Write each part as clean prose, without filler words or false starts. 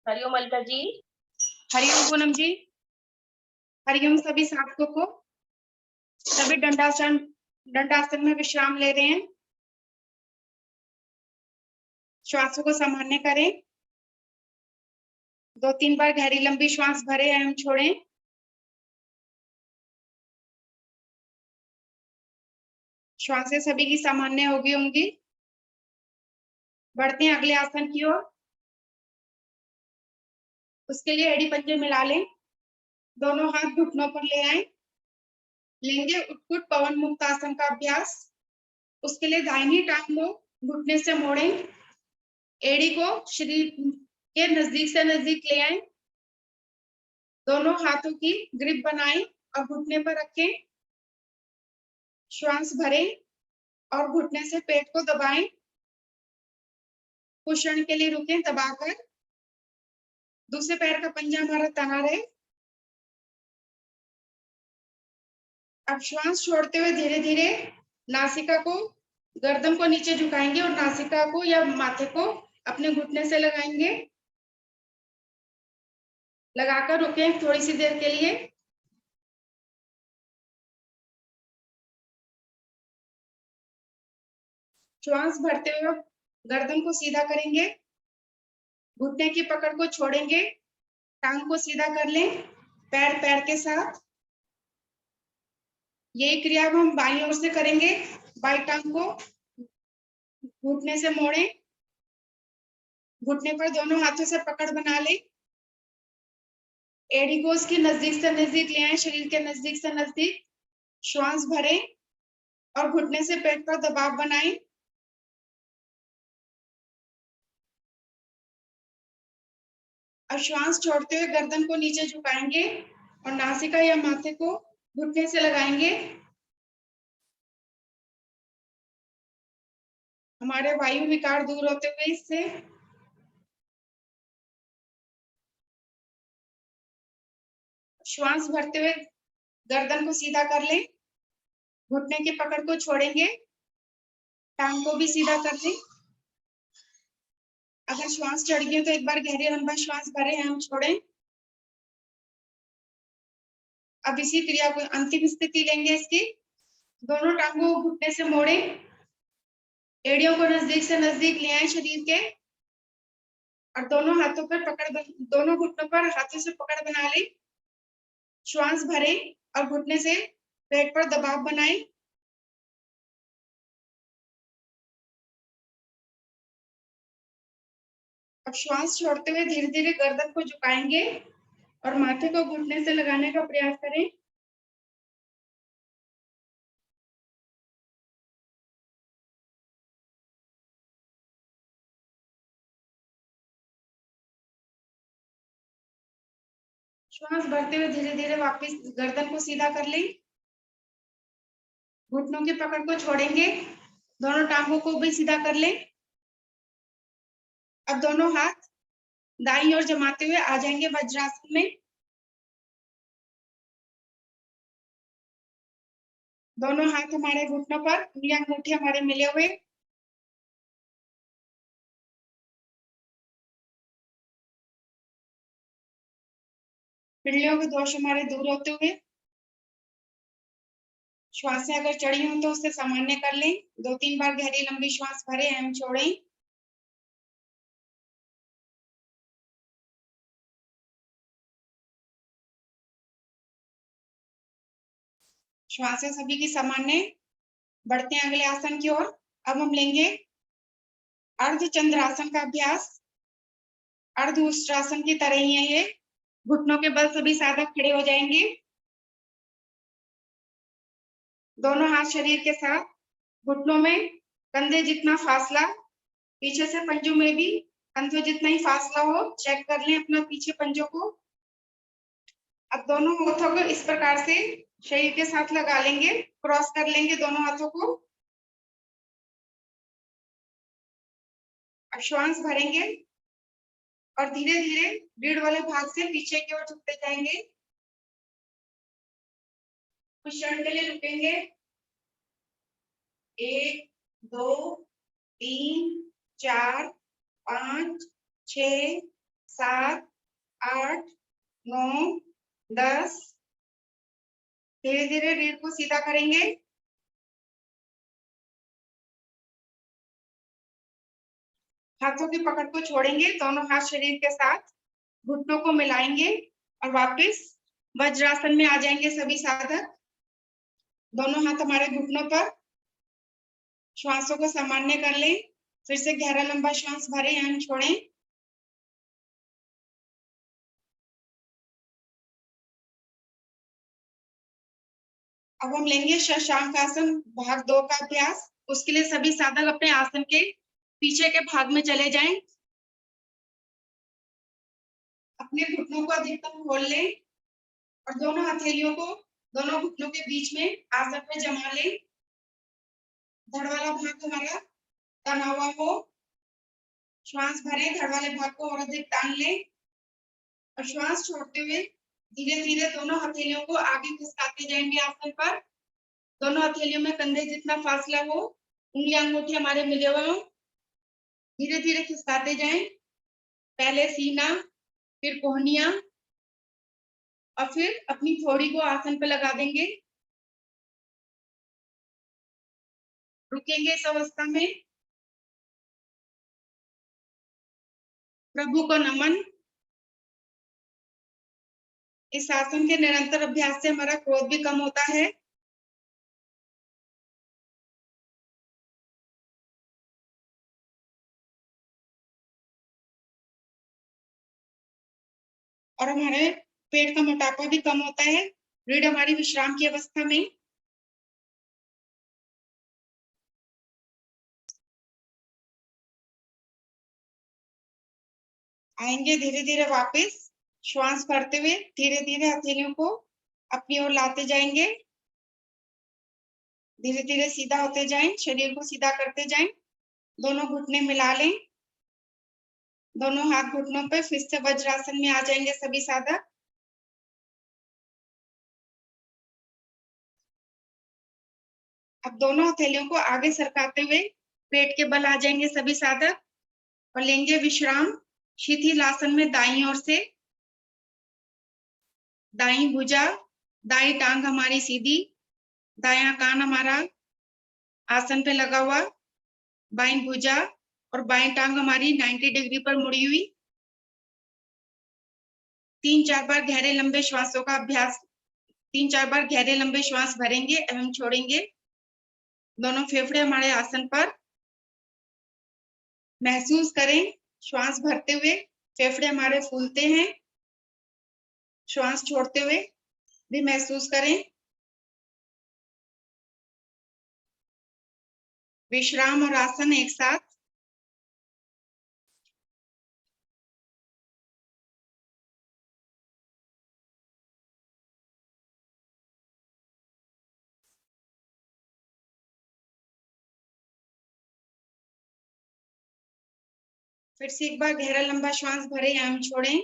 हरिओम अलका जी। हरिओम पूनम जी। हरिओम सभी साथियों को। सभी दंडासन में विश्राम ले रहे हैं। श्वासों को सामान्य करें। 2-3 बार गहरी लंबी श्वास भरे एवं छोड़ें। श्वासें सभी की सामान्य होंगी। बढ़ते हैं अगले आसन की ओर। उसके लिए एड़ी पंजे मिला लें। दोनों हाथ घुटनों पर ले आए। लेंगे उत्कुट पवन मुक्त आसन का अभ्यास। उसके लिए दाहिनी टांग को घुटने से मोड़ें। एड़ी को शरीर के नजदीक से नजदीक ले आए। दोनों हाथों की ग्रिप बनाएं और घुटने पर रखें। श्वास भरें और घुटने से पेट को दबाएं। कुछ क्षण के लिए रुकें दबाकर। दूसरे पैर का पंजा हमारा तना रहे। अब श्वास छोड़ते हुए धीरे धीरे नासिका को, गर्दन को नीचे झुकाएंगे और नासिका को या माथे को अपने घुटने से लगाएंगे। लगाकर रुकें थोड़ी सी देर के लिए। श्वास भरते हुए गर्दन को सीधा करेंगे। घुटने की पकड़ को छोड़ेंगे। टांग को सीधा कर लें पैर पैर के साथ। ये क्रिया हम बाईं ओर से करेंगे। बाईं टांग को घुटने से मोड़ें। घुटने पर दोनों हाथों से पकड़ बना लें। एड़ी को उसके नजदीक से नजदीक ले आए, शरीर के नजदीक से नजदीक। श्वास भरें और घुटने से पेट पर दबाव बनाएं। अब श्वास छोड़ते हुए गर्दन को नीचे झुकाएंगे और नासिका या माथे को घुटने से लगाएंगे। हमारे वायु विकार दूर होते हुए इससे श्वास भरते हुए गर्दन को सीधा कर लें। घुटने की पकड़ को छोड़ेंगे। टांग को भी सीधा कर लें। अगर श्वास चढ़ गई तो एक बार गहरी लंबा श्वास भरें हम छोड़ें। अब इसी क्रिया को अंतिम स्थिति लेंगे इसकी। दोनों टांगों को घुटने से मोड़ें। एड़ियों को नजदीक से नजदीक ले आए शरीर के और दोनों हाथों पर दोनों घुटनों पर हाथों से पकड़ बना लें। श्वास भरें और घुटने से पेट पर दबाव बनाएं। अब श्वास छोड़ते हुए धीरे धीरे गर्दन को झुकाएंगे और माथे को घुटने से लगाने का प्रयास करें। श्वास भरते हुए धीरे धीरे वापस गर्दन को सीधा कर लें। घुटनों की पकड़ को छोड़ेंगे। दोनों टांगों को भी सीधा कर लें। अब दोनों हाथ दाईं ओर जमाते हुए आ जाएंगे वज्रासन में। दोनों हाथ हमारे घुटनों पर, उंगलियां अंगूठे हमारे मिले हुए। पिंडलियों के दोष हमारे दूर होते हुए। श्वासें अगर चढ़ी हो तो उसे सामान्य कर लें। 2-3 बार गहरी लंबी श्वास भरें एवं छोड़ें। श्वासें सभी की सामान्य। बढ़ते हैं अगले आसन की ओर। अब हम लेंगे अर्ध चंद्रासन का अभ्यास। अर्ध उष्ट्रासन की तरह ही है ये। घुटनों के बल सभी साधक खड़े हो जाएंगे। दोनों हाथ शरीर के साथ, घुटनों में कंधे जितना फासला, पीछे से पंजों में भी कंधे जितना ही फासला हो, चेक कर लें अपना पीछे पंजों को। अब दोनों हाथों को इस प्रकार से शरीर के साथ लगा लेंगे, क्रॉस कर लेंगे दोनों हाथों को। अब श्वास भरेंगे और धीरे धीरे रीढ़ वाले भाग से पीछे की ओर झुकते जाएंगे। कुछ क्षण के लिए रुकेंगे। 1 2 3 4 5 6 7, 8, 9, 10। धीरे धीरे रीढ़ को सीधा करेंगे। हाथों की पकड़ को छोड़ेंगे, दोनों हाथ शरीर के साथ घुटनों को मिलाएंगे और वापस वज्रासन में आ जाएंगे सभी साधक। दोनों हाथ हमारे घुटनों पर, श्वासों को सामान्य कर लें। फिर से गहरा लंबा श्वास भरें एवं छोड़ें। अब हम लेंगे शशांक आसन भाग 2 का अभ्यास। उसके लिए सभी साधक अपने आसन के पीछे के भाग में चले जाएं। अपने घुटनों को अधिकतम खोल लें और दोनों हथेलियों को दोनों घुटनों के बीच में आसन पे जमा लें। धड़ वाला भाग हमारा तना हुआ हो। श्वास भरें, धड़ वाले भाग को और अधिक तान लें और श्वास छोड़ते हुए धीरे धीरे दोनों हथेलियों को आगे खिसकाते जाएंगे आसन पर। दोनों हथेलियों में कंधे जितना फासला हो, उंगली अंगूठे हमारे मिले हुए हो, धीरे धीरे खिसकाते जाएं। पहले सीना, फिर कोहनिया और फिर अपनी थोड़ी को आसन पे लगा देंगे। रुकेंगे इस अवस्था में। प्रभु को नमन। इस आसन के निरंतर अभ्यास से हमारा क्रोध भी कम होता है। और हमारे पेट का मोटापा भी कम होता है। रीढ़ हमारी विश्राम की अवस्था में। आएंगे धीरे धीरे वापस। श्वास भरते हुए धीरे धीरे हथेलियों को अपनी ओर लाते जाएंगे। धीरे धीरे सीधा होते जाएं, शरीर को सीधा करते जाएं। दोनों घुटने मिला लें। दोनों हाथ घुटनों पे, फिर से वज्रासन में आ जाएंगे सभी साधक। अब दोनों हथेलियों को आगे सरकाते हुए पेट के बल आ जाएंगे सभी साधक और लेंगे विश्राम। शिथिलासन में दाईं ओर से, दाईं भुजा, दाईं टांग हमारी सीधी, दायां कान हमारा आसन पे लगा हुआ, बाईं भुजा और बाईं टांग हमारी 90 डिग्री पर मुड़ी हुई। 3-4 बार गहरे लंबे श्वासों का अभ्यास। 3-4 बार गहरे लंबे श्वास भरेंगे एवं छोड़ेंगे। दोनों फेफड़े हमारे आसन पर। महसूस करें, श्वास भरते हुए फेफड़े हमारे फूलते हैं। श्वास छोड़ते हुए भी महसूस करें। विश्राम और आसन एक साथ। फिर से एक बार गहरा लंबा श्वास भरें एवं छोड़ें।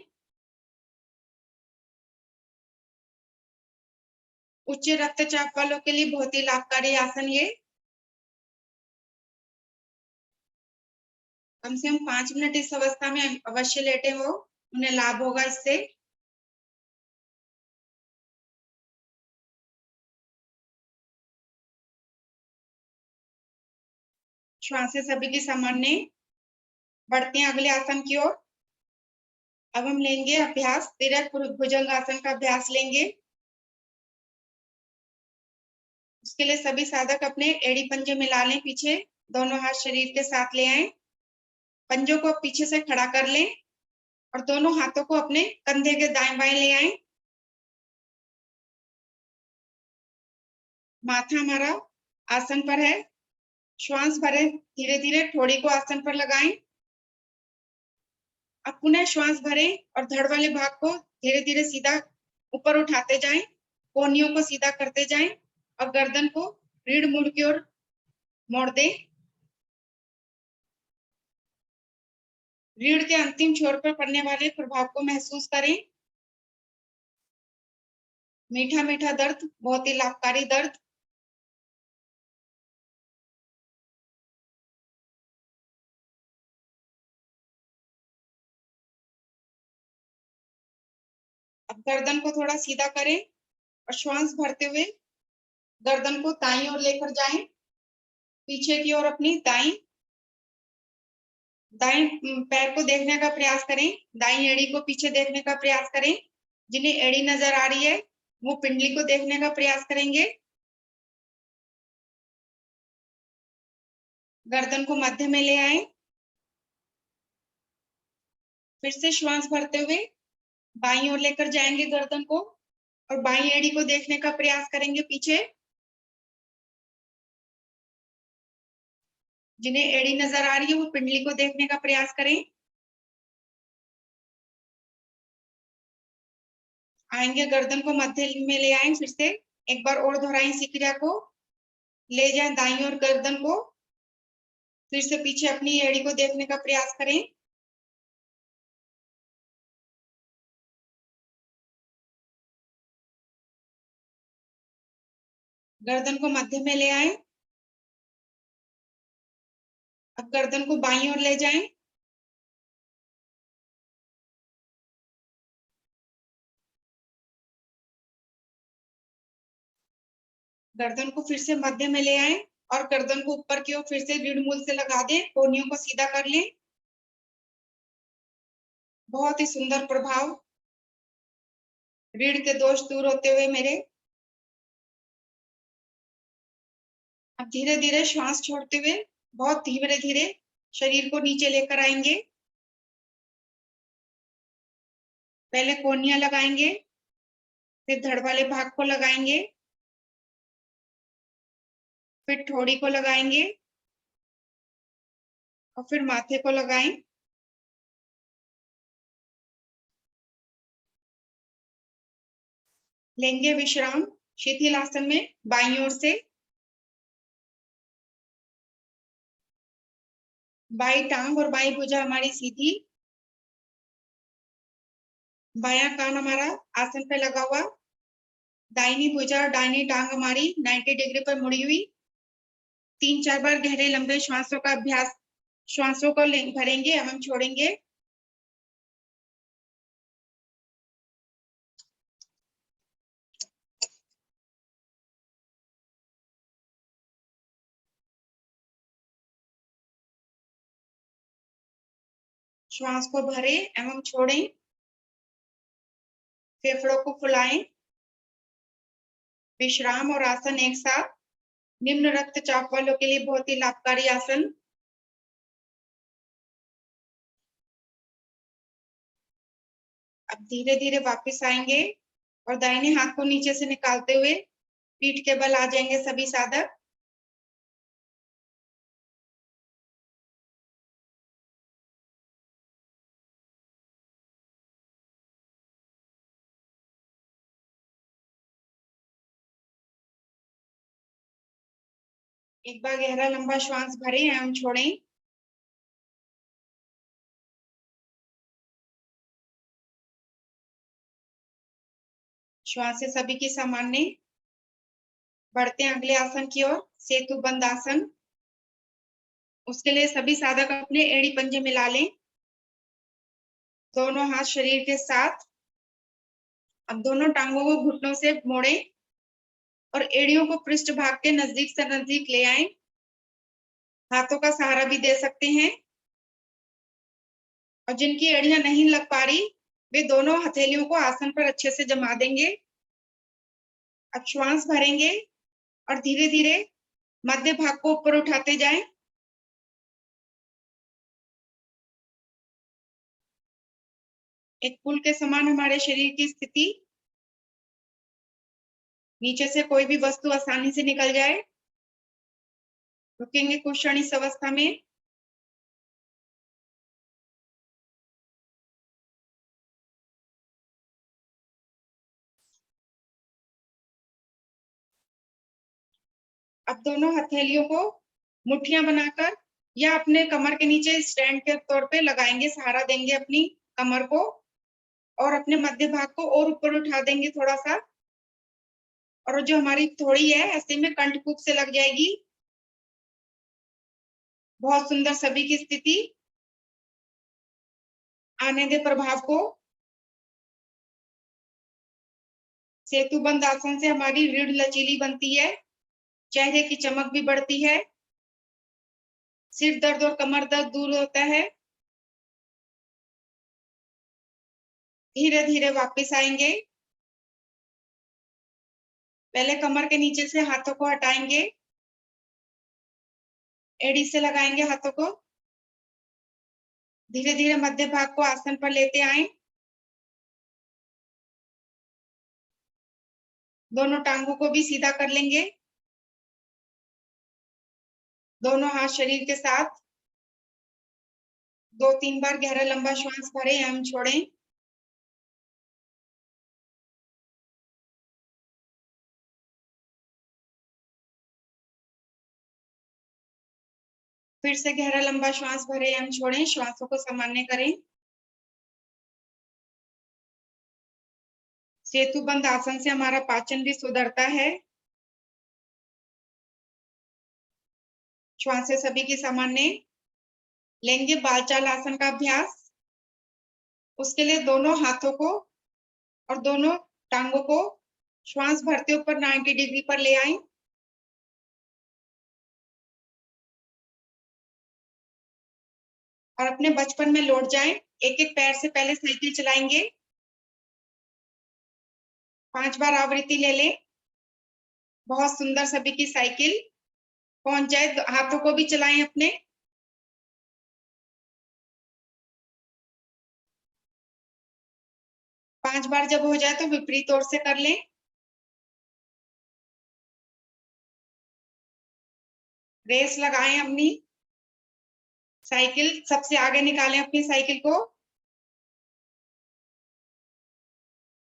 उच्च रक्तचाप वालों के लिए बहुत ही लाभकारी आसन ये। कम से कम 5 मिनट इस अवस्था में अवश्य लेटे हो, उन्हें लाभ होगा इससे। श्वासें सभी की सामान्य। बढ़ते हैं अगले आसन की ओर। अब हम लेंगे अभ्यास तिरक भुजंग आसन का अभ्यास लेंगे। उसके लिए सभी साधक अपने एड़ी पंजे मिला लें पीछे। दोनों हाथ शरीर के साथ ले आए। पंजों को पीछे से खड़ा कर लें और दोनों हाथों को अपने कंधे के दाएं बाएं ले आए। माथा हमारा आसन पर है। श्वास भरें, धीरे धीरे ठोड़ी को आसन पर लगाएं। अब पुनः श्वास भरें और धड़ वाले भाग को धीरे धीरे सीधा ऊपर उठाते जाएं। कोहनियों को सीधा करते जाएं और गर्दन को रीढ़ मुड़ की ओर मोड़ दें। रीढ़ के अंतिम छोर पर पड़ने वाले प्रभाव को महसूस करें। मीठा मीठा दर्द, बहुत ही लाभकारी दर्द। अब गर्दन को थोड़ा सीधा करें और श्वास भरते हुए गर्दन को दाईं ओर लेकर जाएं, पीछे की ओर अपनी दाईं पैर को देखने का प्रयास करें, दाईं एड़ी को पीछे देखने का प्रयास करें। जिन्हें एड़ी नजर आ रही है वो पिंडली को देखने का प्रयास करेंगे। गर्दन को मध्य में ले आए, फिर से श्वास भरते हुए बाईं ओर लेकर जाएंगे गर्दन को और बाईं एड़ी को देखने का प्रयास करेंगे पीछे। जिन्हें एड़ी नजर आ रही है वो पिंडली को देखने का प्रयास करें। आएंगे गर्दन को मध्य में ले आए, फिर से एक बार और दोहराएं इसी क्रिया को। ले जाएं दाईं ओर गर्दन को, फिर से पीछे अपनी एड़ी को देखने का प्रयास करें। गर्दन को मध्य में ले आए। अब गर्दन को बाईं ओर ले जाएं। गर्दन को फिर से मध्य में ले आए और गर्दन को ऊपर की ओर फिर से रीढ़ मूल से लगा दें, कोहनियों को सीधा कर लें। बहुत ही सुंदर प्रभाव, रीढ़ के दोष दूर होते हुए मेरे। अब धीरे धीरे श्वास छोड़ते हुए बहुत धीरे धीरे शरीर को नीचे लेकर आएंगे। पहले कोहनियां लगाएंगे, फिर धड़ वाले भाग को लगाएंगे, फिर ठोड़ी को लगाएंगे और फिर माथे को लगाएं। लेंगे विश्राम शिथिल आसन में बाईं ओर से। बाईं टांग और बाईं भुजा हमारी सीधी, बायां कान हमारा आसन पे लगा हुआ, दाहिनी भुजा और दाहिनी टांग हमारी 90 डिग्री पर मुड़ी हुई। 3-4 बार गहरे लंबे श्वासों का अभ्यास, श्वासों को भरेंगे एवं छोड़ेंगे। श्वास को भरे एवं छोड़ें, फेफड़ों को फुलाएं। विश्राम और आसन एक साथ, निम्न रक्तचाप वालों के लिए बहुत ही लाभकारी आसन। अब धीरे धीरे वापस आएंगे और दाहिने हाथ को नीचे से निकालते हुए पीठ के बल आ जाएंगे सभी साधक। एक बार गहरा लंबा श्वास भरें एवं छोड़ें। श्वास से सभी की सामान्य। बढ़ते हैं अगले आसन की ओर, सेतु बंद आसन। उसके लिए सभी साधक अपने एड़ी पंजे मिला लें, दोनों हाथ शरीर के साथ। अब दोनों टांगों को घुटनों से मोड़ें और एड़ियों को पृष्ठ भाग के नजदीक से नजदीक ले आएं। हाथों का सहारा भी दे सकते हैं और जिनकी एड़ियां नहीं लग पा रही वे दोनों हथेलियों को आसन पर अच्छे से जमा देंगे। अब श्वास भरेंगे और धीरे धीरे मध्य भाग को ऊपर उठाते जाएं। एक पुल के समान हमारे शरीर की स्थिति, नीचे से कोई भी वस्तु आसानी से निकल जाए। रुकेंगे कुछ क्षण इस अवस्था में। अब दोनों हथेलियों को मुट्ठियां बनाकर या अपने कमर के नीचे स्टैंड के तौर पे लगाएंगे, सहारा देंगे अपनी कमर को और अपने मध्य भाग को और ऊपर उठा देंगे थोड़ा सा। और जो हमारी थोड़ी है ऐसे में कंठकूप से लग जाएगी। बहुत सुंदर सभी की स्थिति। आने दे प्रभाव को। सेतुबंद आसन से हमारी रीढ़ लचीली बनती है, चेहरे की चमक भी बढ़ती है, सिर दर्द और कमर दर्द दूर होता है। धीरे धीरे वापस आएंगे। पहले कमर के नीचे से हाथों को हटाएंगे, एड़ी से लगाएंगे हाथों को। धीरे धीरे मध्य भाग को आसन पर लेते आए। दोनों टांगों को भी सीधा कर लेंगे। दोनों हाथ शरीर के साथ 2-3 बार गहरा लंबा श्वास भरें एवं छोड़ें। फिर से गहरा लंबा श्वास भरें एवं छोड़ें। श्वासों को सामान्य करें। सेतुबंद आसन से हमारा पाचन भी सुधरता है। श्वासें सभी की सामान्य। लेंगे बालचाल आसन का अभ्यास। उसके लिए दोनों हाथों को और दोनों टांगों को श्वास भरते ऊपर 90 डिग्री पर ले आए। और अपने बचपन में लौट जाएं। एक एक पैर से पहले साइकिल चलाएंगे। 5 बार आवृत्ति ले लें। बहुत सुंदर सभी की साइकिल पहुंच जाए। हाथों को भी चलाएं अपने। पांच बार जब हो जाए तो विपरीत ओर से कर लें। रेस लगाएं अपनी। साइकिल सबसे आगे निकालें अपनी साइकिल को।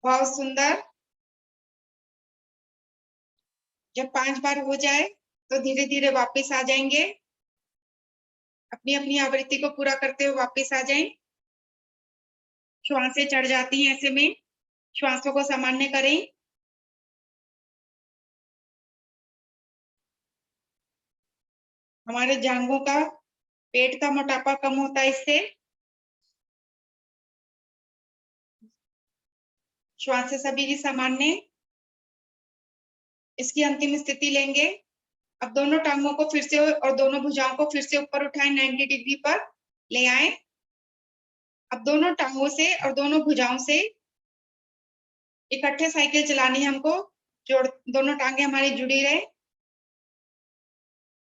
बहुत सुंदर। जब 5 बार हो जाए तो धीरे धीरे वापस आ जाएंगे। अपनी अपनी आवृत्ति को पूरा करते हुए वापस आ जाएं। श्वासें चढ़ जाती हैं ऐसे में। श्वासों को सामान्य करें। हमारे जांघों का, पेट का मोटापा कम होता है इससे। श्वासें सभी की सामान्य। इसकी अंतिम स्थिति लेंगे। अब दोनों टांगों को फिर से और दोनों भुजाओं को फिर से ऊपर उठाएं 90 डिग्री पर ले आए। अब दोनों टांगों से और दोनों भुजाओं से इकट्ठे साइकिल चलानी है हमको। जोड़ दोनों टांगे हमारी जुड़ी रहे।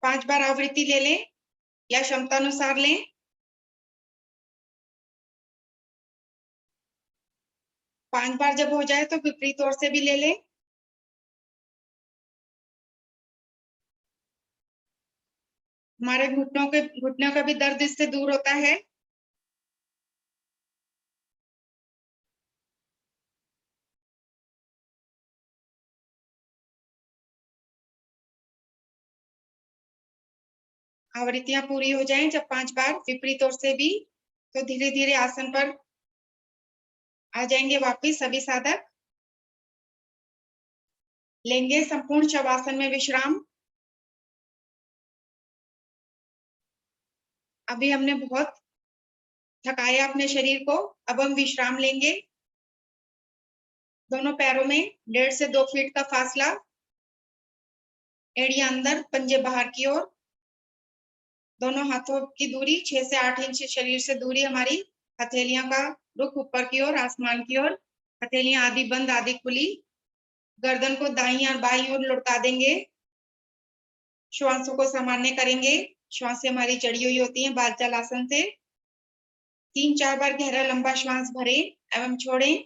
5 बार आवृत्ति ले लें या क्षमता अनुसार लें। पांच बार जब हो जाए तो विपरीत ओर से भी ले लें। हमारे घुटनों का भी दर्द इससे दूर होता है। आवृत्तियां पूरी हो जाएं जब 5 बार विपरीत ओर से भी, तो धीरे धीरे आसन पर आ जाएंगे वापिस सभी साधक। लेंगे संपूर्ण शवासन में विश्राम। अभी हमने बहुत थकाया अपने शरीर को। अब हम विश्राम लेंगे। दोनों पैरों में 1.5 से 2 फीट का फासला। एड़ियां अंदर, पंजे बाहर की ओर। दोनों हाथों की दूरी 6 से 8 इंच शरीर से दूरी हमारी। हथेलियां का रुख ऊपर की ओर, आसमान की ओर। हथेलियां आधी बंद आधी खुली। गर्दन को दाईं और बाईं ओर लुढ़का देंगे। श्वासों को सामान्य करेंगे। श्वासें हमारी चढ़ी हुई होती हैं बालचाल आसन से। 3-4 बार गहरा लंबा श्वास भरें एवं छोड़ें।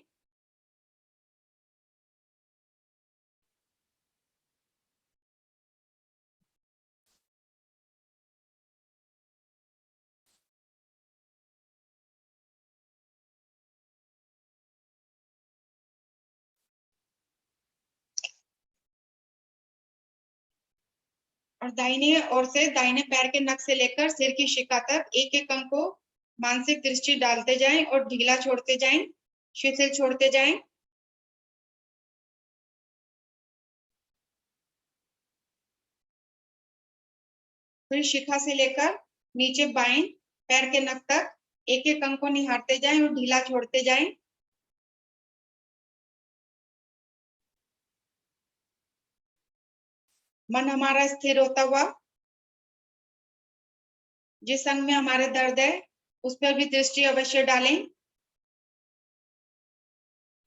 और दाहिने ओर से, दाहिने पैर के नख से लेकर सिर की शिखा तक एक एक अंग को मानसिक दृष्टि डालते जाएं और ढीला छोड़ते जाएं, शिथिल छोड़ते जाएं। फिर शिखा से लेकर नीचे बाएं पैर के नख तक एक एक अंग को निहारते जाएं और ढीला छोड़ते जाएं। मन हमारा स्थिर होता हुआ जिस अंग में हमारे दर्द है उस पर भी दृष्टि अवश्य डालें।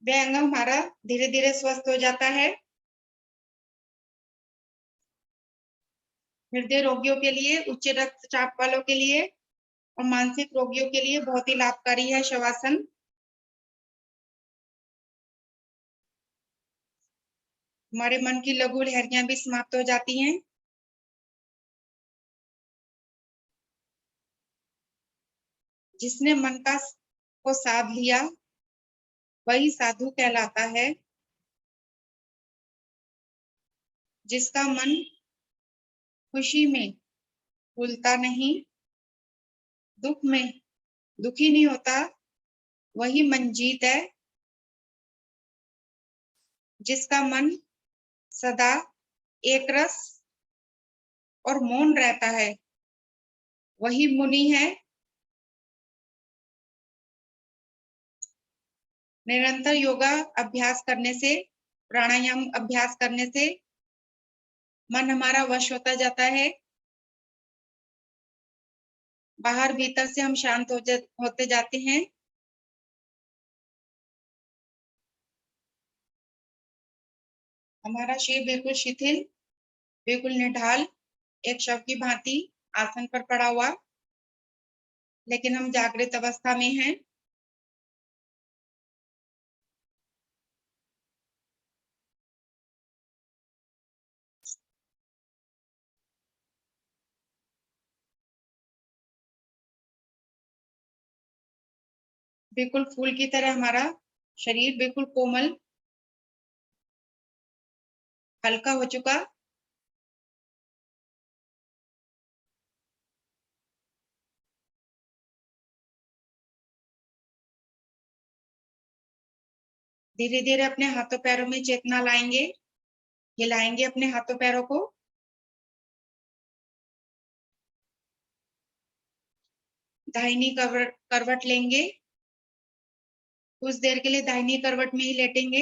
वह अंग हमारा धीरे धीरे स्वस्थ हो जाता है। हृदय रोगियों के लिए, उच्च रक्तचाप वालों के लिए और मानसिक रोगियों के लिए बहुत ही लाभकारी है शवासन। हमारे मन की लघु लहरियां भी समाप्त हो जाती हैं। जिसने मन का को साध लिया वही साधु कहलाता है। जिसका मन खुशी में फूलता नहीं, दुख में दुखी नहीं होता, वही मंजीत है। जिसका मन सदा एक रस और मौन रहता है वही मुनि है। निरंतर योगा अभ्यास करने से, प्राणायाम अभ्यास करने से मन हमारा वश होता जाता है। बाहर भीतर से हम शांत होते जाते हैं। हमारा शरीर बिल्कुल शिथिल, बिल्कुल निढाल, एक शव की भांति आसन पर पड़ा हुआ, लेकिन हम जागृत अवस्था में हैं। बिल्कुल फूल की तरह हमारा शरीर बिल्कुल कोमल, हल्का हो चुका। धीरे धीरे अपने हाथों पैरों में चेतना लाएंगे, हिलाएंगे अपने हाथों पैरों को। दाहिनी करवट लेंगे, कुछ देर के लिए दाहिनी करवट में ही लेटेंगे।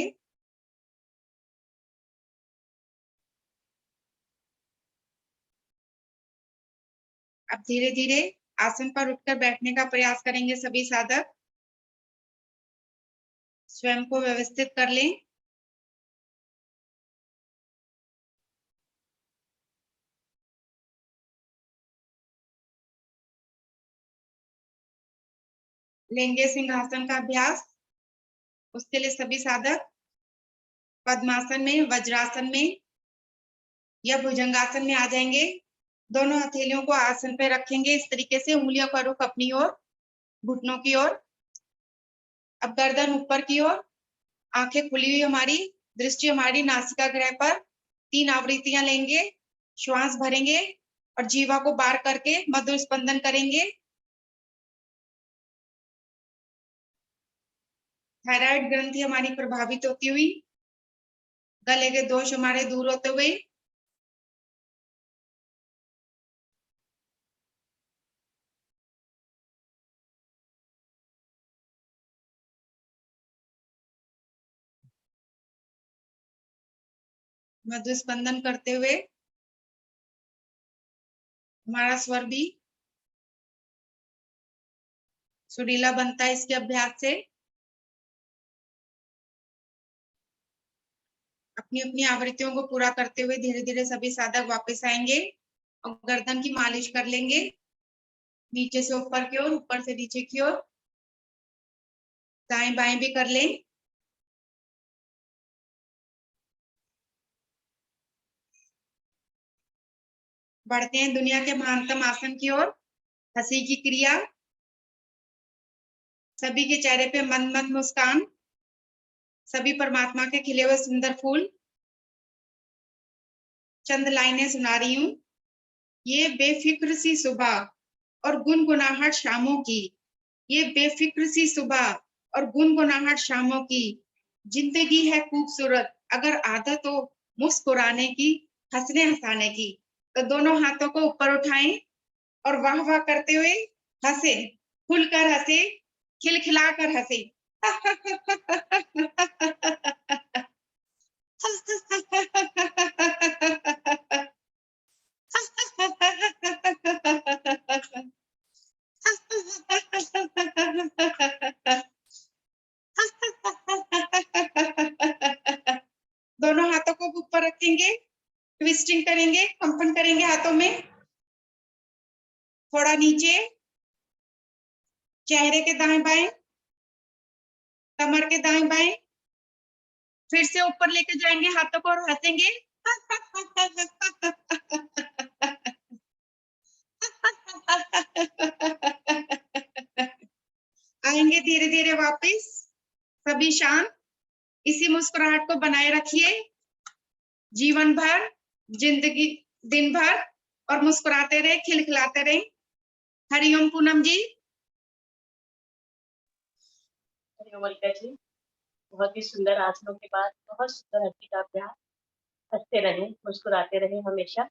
अब धीरे धीरे आसन पर उठकर बैठने का प्रयास करेंगे सभी साधक। स्वयं को व्यवस्थित कर लें। लेंगे सिंहासन का अभ्यास। उसके लिए सभी साधक पद्मासन में, वज्रासन में या भुजंगासन में आ जाएंगे। दोनों हथेलियों को आसन पे रखेंगे इस तरीके से, उंगलियों का रुख अपनी ओर, घुटनों की ओर। अब गर्दन ऊपर की ओर, आंखें खुली हुई हमारी, दृष्टि हमारी नासिका ग्रह पर। 3 आवृत्तियां लेंगे, श्वास भरेंगे और जीवा को बार करके मधुर स्पंदन करेंगे। थायराइड ग्रंथि हमारी प्रभावित होती हुई, गले के दोष हमारे दूर होते हुए, मधुर स्पंदन करते हुए हमारा स्वर भी सुरीला बनता है इसके अभ्यास से। अपनी अपनी आवृत्तियों को पूरा करते हुए धीरे धीरे सभी साधक वापस आएंगे और गर्दन की मालिश कर लेंगे, नीचे से ऊपर की ओर, ऊपर से नीचे की ओर, दाएं बाएं भी कर लें। बढ़ते हैं दुनिया के महानतम आसन की ओर, हंसी की क्रिया। सभी के चेहरे पे मंद मंद मुस्कान, सभी परमात्मा के खिले हुए सुंदर फूल। चंद लाइनें सुना रही हूं। ये बेफिक्र सी सुबह और गुनगुनाहट शामों की, ये बेफिक्र सी सुबह और गुनगुनाहट शामों की, जिंदगी है खूबसूरत अगर आदत हो मुस्कुराने की, हंसने हंसाने की। तो दोनों हाथों को ऊपर उठाएं और वाह वाह करते हुए हंसे, खुलकर हंसे, खिलखिलाकर हंसे। दोनों हाथों को ऊपर रखेंगे, ट्विस्टिंग करेंगे, कंपन करेंगे हाथों में, थोड़ा नीचे, चेहरे के दाएं बाएं, कमर के दाएं बाएं, फिर से ऊपर लेके जाएंगे हाथों को और हंसेंगे। आएंगे धीरे धीरे वापस, सभी शांत। इसी मुस्कुराहट को बनाए रखिए जीवन भर, जिंदगी दिन भर, और मुस्कुराते रहे, खिलखिलाते रहे। हरिओम पूनम जी। हरिओम मल्लिका जी, बहुत ही सुंदर आसनों के बाद बहुत सुंदर हड्डी का अभ्यास। हंसते रहें, मुस्कुराते रहें हमेशा।